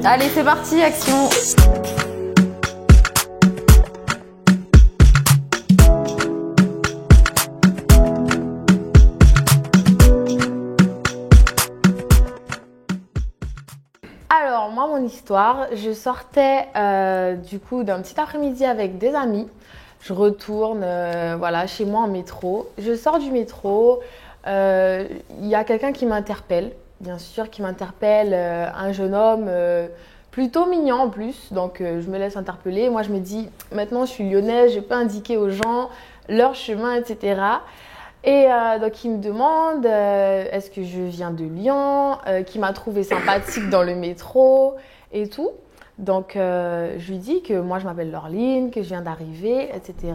Allez, c'est parti, action. Alors, moi, mon histoire, je sortais du coup d'un petit après-midi avec des amis. Je retourne voilà, chez moi en métro. Je sors du métro, il y a quelqu'un qui m'interpelle, bien sûr, un jeune homme plutôt mignon en plus. Donc, je me laisse interpeller. Moi, je me dis, maintenant, je suis lyonnaise, je peux indiquer aux gens leur chemin, etc. Et donc, il me demande est-ce que je viens de Lyon, qui m'a trouvé sympathique dans le métro et tout. Donc, je lui dis que moi, je m'appelle Laureline, que je viens d'arriver, etc.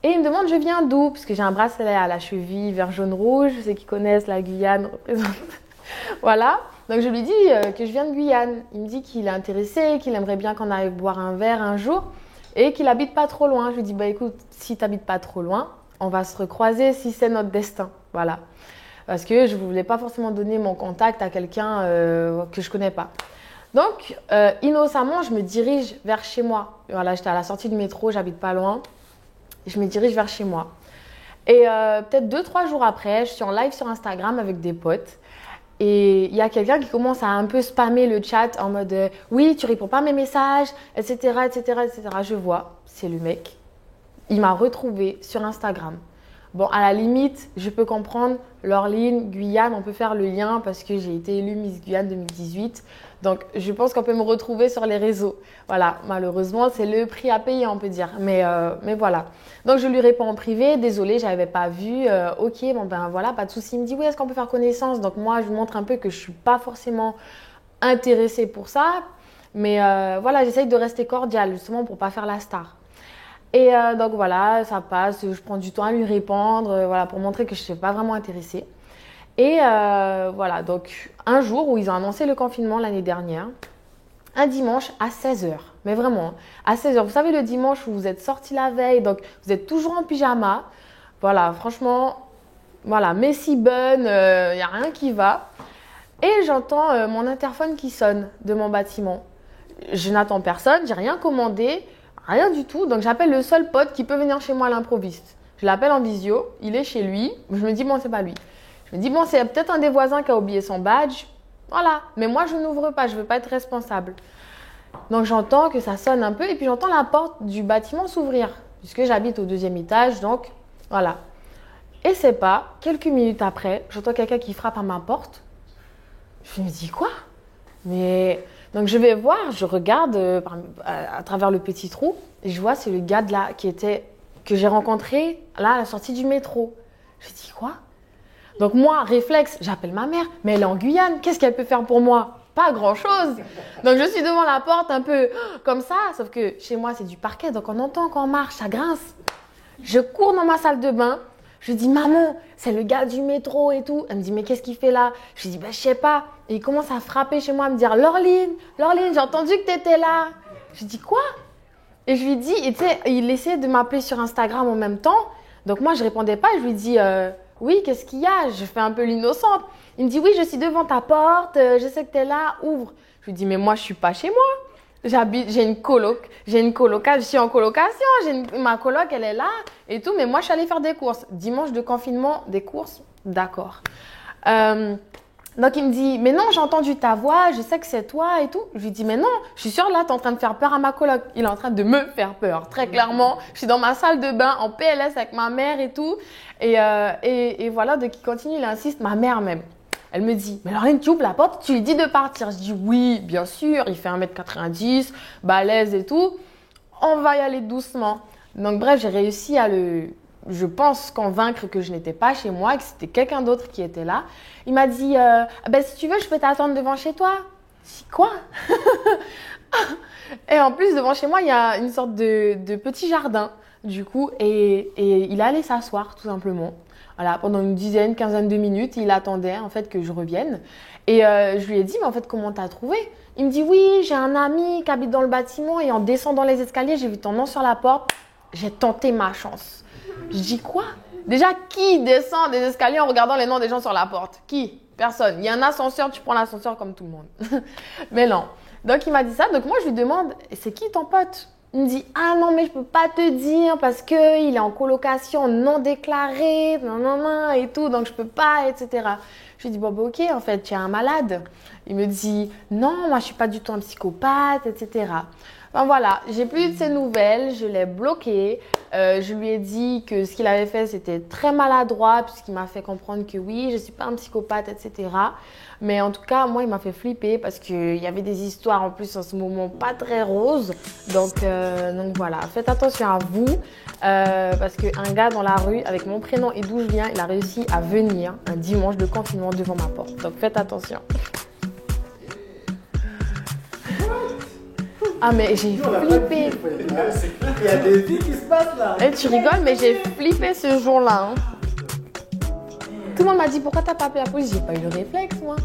Et il me demande je viens d'où, parce que j'ai un bracelet à la cheville vert, jaune, rouge. Ceux qui connaissent la Guyane représentent. Voilà. Donc, je lui dis que je viens de Guyane. Il me dit qu'il est intéressé, qu'il aimerait bien qu'on aille boire un verre un jour et qu'il habite pas trop loin. Je lui dis bah écoute, si tu n'habites pas trop loin, on va se recroiser si c'est notre destin. Voilà. Parce que je ne voulais pas forcément donner mon contact à quelqu'un que je ne connais pas. Donc, innocemment, je me dirige vers chez moi. Voilà, j'étais à la sortie du métro, j'habite pas loin. Je me dirige vers chez moi. Et peut-être 2-3 jours après, je suis en live sur Instagram avec des potes. Et il y a quelqu'un qui commence à un peu spammer le chat en mode oui, tu réponds pas à mes messages, etc., etc., etc. Je vois, c'est le mec. Il m'a retrouvée sur Instagram. Bon, à la limite, je peux comprendre, Laureline, Guyane, on peut faire le lien parce que j'ai été élue Miss Guyane 2018. Donc, je pense qu'on peut me retrouver sur les réseaux. Voilà, malheureusement, c'est le prix à payer, on peut dire. Mais voilà. Donc, je lui réponds en privé, désolée, je n'avais pas vu. Ok, bon ben voilà, pas de souci. Il me dit, oui, est-ce qu'on peut faire connaissance? Donc, moi, je lui montre un peu que je ne suis pas forcément intéressée pour ça. Mais voilà, j'essaye de rester cordiale, justement, pour ne pas faire la star. Et donc voilà, ça passe, je prends du temps à lui répondre, voilà, pour montrer que je ne suis pas vraiment intéressée. Et voilà, donc un jour où ils ont annoncé le confinement l'année dernière, un dimanche à 16h, mais vraiment, à 16h. Vous savez, le dimanche où vous êtes sortis la veille, donc vous êtes toujours en pyjama. Voilà, franchement, voilà, Messi bonne, il n'y a rien qui va. Et j'entends mon interphone qui sonne de mon bâtiment. Je n'attends personne, j'ai rien commandé. Rien du tout. Donc, j'appelle le seul pote qui peut venir chez moi à l'improviste. Je l'appelle en visio. Il est chez lui. Je me dis, bon, c'est pas lui. Je me dis, bon, c'est peut-être un des voisins qui a oublié son badge. Voilà. Mais moi, je n'ouvre pas. Je ne veux pas être responsable. Donc, j'entends que ça sonne un peu. Et puis, j'entends la porte du bâtiment s'ouvrir. Puisque j'habite au 2e étage. Donc, voilà. Et c'est pas, quelques minutes après, j'entends quelqu'un qui frappe à ma porte. Je me dis, quoi? Mais... Donc, je vais voir, je regarde à travers le petit trou et je vois c'est le gars de là que j'ai rencontré là à la sortie du métro. Je dis quoi? Donc, moi, réflexe, j'appelle ma mère, mais elle est en Guyane, qu'est-ce qu'elle peut faire pour moi? Pas grand-chose. Donc, je suis devant la porte un peu comme ça, sauf que chez moi, c'est du parquet, donc on entend quand on marche, ça grince. Je cours dans ma salle de bain. Je dis, maman, c'est le gars du métro et tout. Elle me dit, mais qu'est-ce qu'il fait là? Je lui dis, bah, je sais pas. Et il commence à frapper chez moi, à me dire, Laureline, j'ai entendu que tu étais là. Je dis, quoi? Et je lui dis, et tu sais, il essayait de m'appeler sur Instagram en même temps. Donc moi, je répondais pas. Je lui dis, oui, qu'est-ce qu'il y a? Je fais un peu l'innocente. Il me dit, oui, je suis devant ta porte. Je sais que tu es là, ouvre. Je lui dis, mais moi, je suis pas chez moi. J'ai une coloc, je suis en colocation, ma coloc, elle est là et tout, mais moi, je suis allée faire des courses. Dimanche de confinement, des courses, d'accord. Donc, il me dit, mais non, j'ai entendu ta voix, je sais que c'est toi et tout. Je lui dis, mais non, je suis sûre, là, tu es en train de faire peur à ma coloc. Il est en train de me faire peur, très clairement. Je suis dans ma salle de bain, en PLS avec ma mère et tout. Et voilà, donc il continue, il insiste, ma mère même. Elle me dit, mais Laureline, tu ouvres la porte, tu lui dis de partir. Je dis, oui, bien sûr, il fait 1m90, balèze et tout. On va y aller doucement. Donc bref, j'ai réussi à je pense, convaincre que je n'étais pas chez moi, que c'était quelqu'un d'autre qui était là. Il m'a dit, ben, si tu veux, je peux t'attendre devant chez toi. Je dis, quoi? Et en plus, devant chez moi, il y a une sorte de petit jardin, du coup. Et il allait s'asseoir, tout simplement. Voilà, pendant une quinzaine de minutes, il attendait en fait que je revienne. Et je lui ai dit, mais en fait, comment t'as trouvé? Il me dit, oui, j'ai un ami qui habite dans le bâtiment et en descendant les escaliers, j'ai vu ton nom sur la porte. J'ai tenté ma chance. Je dis, quoi? Déjà, qui descend des escaliers en regardant les noms des gens sur la porte? Qui? Personne. Il y a un ascenseur, tu prends l'ascenseur comme tout le monde. Mais non. Donc il m'a dit ça. Donc moi je lui demande, c'est qui ton pote? Il me dit, ah non mais je peux pas te dire parce que il est en colocation non déclarée, nanana et tout, donc je peux pas, etc. Je lui dis, bon bah ok, en fait tu es un malade. Il me dit, non moi je suis pas du tout un psychopathe, etc. Enfin voilà, j'ai plus de ses nouvelles, je l'ai bloqué. Je lui ai dit que ce qu'il avait fait c'était très maladroit puisqu'il m'a fait comprendre que oui, je suis pas un psychopathe, etc. Mais en tout cas, moi, il m'a fait flipper parce qu'il y avait des histoires en plus en ce moment pas très roses. Donc voilà, faites attention à vous parce qu'un gars dans la rue avec mon prénom et d'où je viens, il a réussi à venir un dimanche de confinement devant ma porte. Donc faites attention. Ah mais j'ai flippé. Il y a des vies qui se passent là. Et tu rigoles, mais j'ai flippé ce jour-là. Hein. Tout le monde m'a dit pourquoi t'as pas appelé la police. J'ai pas eu le réflexe moi.